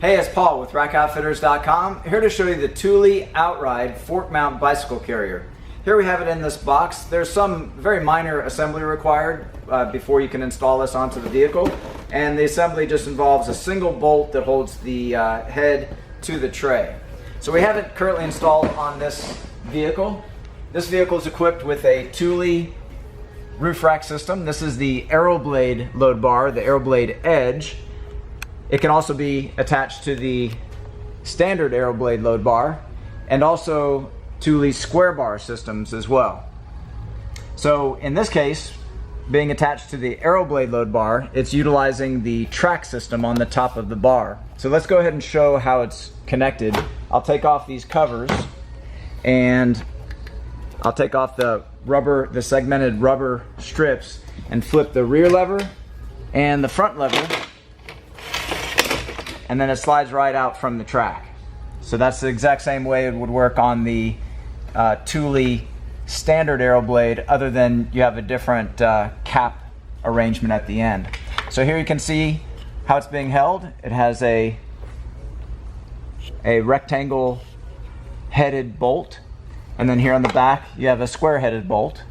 Hey, it's Paul with rackoutfitters.com, here to show you the Thule Outride fork mount bicycle carrier. Here we have it in this box. There's some very minor assembly required before you can install this onto the vehicle, and the assembly just involves a single bolt that holds the head to the tray. So we have it currently installed on this vehicle. This vehicle is equipped with a Thule roof rack system. This is the AeroBlade load bar, the AeroBlade Edge. It can also be attached to the standard AeroBlade load bar and also Thule square bar systems as well. So in this case, being attached to the AeroBlade load bar, it's utilizing the track system on the top of the bar. So let's go ahead and show how it's connected. I'll take off these covers and I'll take off the segmented rubber strips and flip the rear lever and the front lever, and then it slides right out from the track. So that's the exact same way it would work on the Thule standard AeroBlade, other than you have a different cap arrangement at the end. So here you can see how it's being held. It has a rectangle headed bolt, and then here on the back you have a square headed bolt.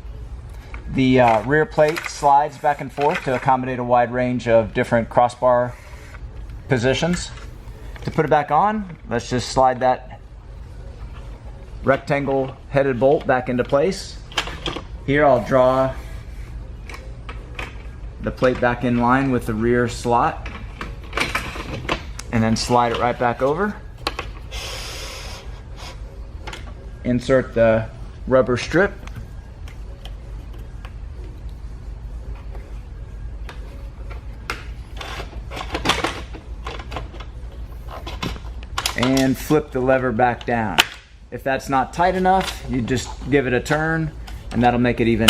The rear plate slides back and forth to accommodate a wide range of different crossbar positions. To put it back on, let's just slide that rectangle headed bolt back into place. Here I'll draw the plate back in line with the rear slot and then slide it right back over. Insert the rubber strip and flip the lever back down. If that's not tight enough, you just give it a turn and that'll make it even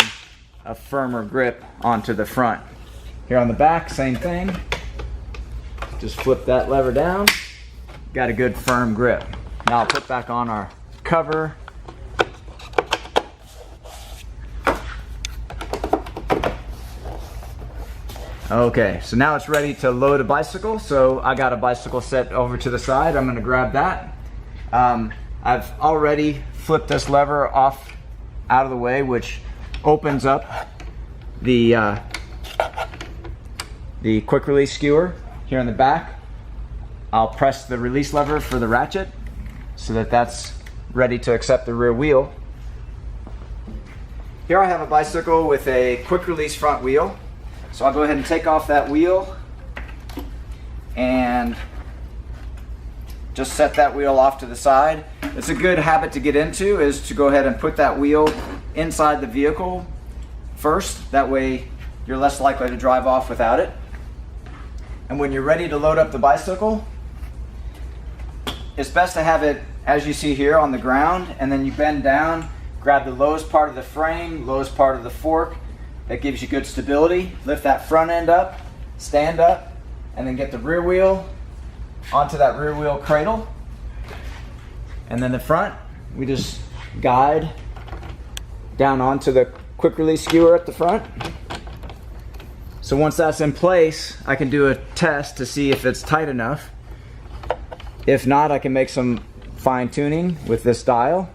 a firmer grip onto the front. Here on the back, same thing. Just flip that lever down. Got a good firm grip. Now I'll put back on our cover. Okay, so now it's ready to load a bicycle. So I got a bicycle set over to the side. I'm gonna grab that. I've already flipped this lever off out of the way, which opens up the quick release skewer here in the back. I'll press the release lever for the ratchet so that that's ready to accept the rear wheel. Here I have a bicycle with a quick release front wheel. So I'll go ahead and take off that wheel and just set that wheel off to the side. It's a good habit to get into, is to go ahead and put that wheel inside the vehicle first. That way you're less likely to drive off without it. And when you're ready to load up the bicycle, it's best to have it, as you see here, on the ground, and then you bend down, grab the lowest part of the frame, lowest part of the fork. That gives you good stability. Lift that front end up, stand up, and then get the rear wheel onto that rear wheel cradle. And then the front, we just guide down onto the quick release skewer at the front. So once that's in place, I can do a test to see if it's tight enough. If not, I can make some fine tuning with this dial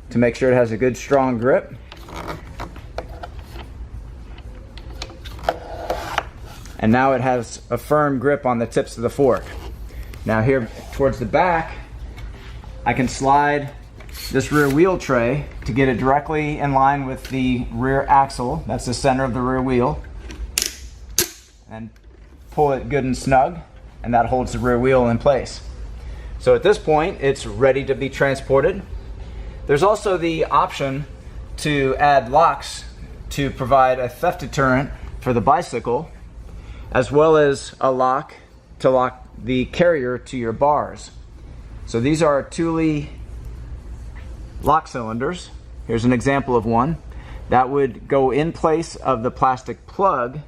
to make sure it has a good strong grip. And now it has a firm grip on the tips of the fork. Now here towards the back, I can slide this rear wheel tray to get it directly in line with the rear axle. That's the center of the rear wheel. And pull it good and snug, and that holds the rear wheel in place. So at this point, it's ready to be transported. There's also the option to add locks to provide a theft deterrent for the bicycle, as well as a lock to lock the carrier to your bars. So these are Thule lock cylinders. Here's an example of one that would go in place of the plastic plug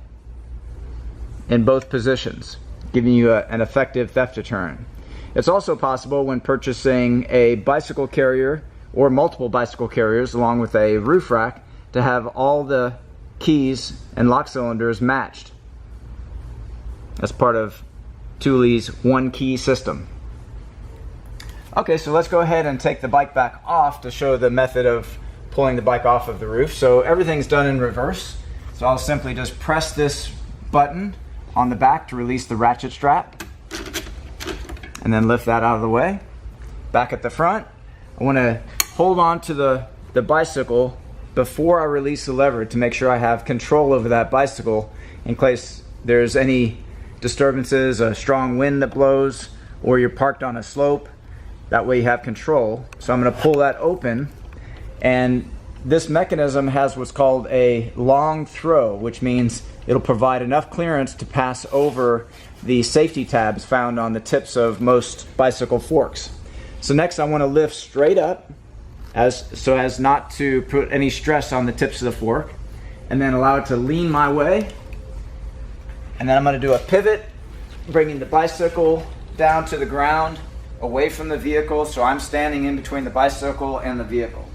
in both positions, giving you an effective theft deterrent. It's also possible when purchasing a bicycle carrier or multiple bicycle carriers along with a roof rack to have all the keys and lock cylinders matched. That's part of Thule's one key system. Okay, so let's go ahead and take the bike back off to show the method of pulling the bike off of the roof. So everything's done in reverse. So I'll simply just press this button on the back to release the ratchet strap and then lift that out of the way. Back at the front, I want to hold on to the bicycle before I release the lever to make sure I have control over that bicycle in case there's any disturbances, a strong wind that blows, or you're parked on a slope. That way you have control. So I'm going to pull that open, and this mechanism has what's called a long throw, which means it'll provide enough clearance to pass over the safety tabs found on the tips of most bicycle forks. So next I want to lift straight up so as not to put any stress on the tips of the fork, and then allow it to lean my way. And then I'm going to do a pivot, bringing the bicycle down to the ground, away from the vehicle, so I'm standing in between the bicycle and the vehicle.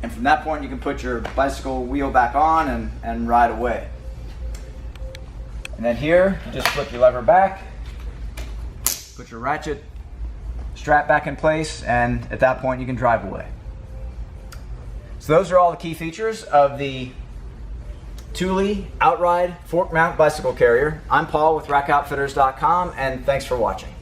And from that point you can put your bicycle wheel back on and ride away. And then here, you just flip your lever back, put your ratchet strap back in place, and at that point you can drive away. So those are all the key features of the Thule Outride fork mount bicycle carrier. I'm Paul with rackoutfitters.com, and thanks for watching.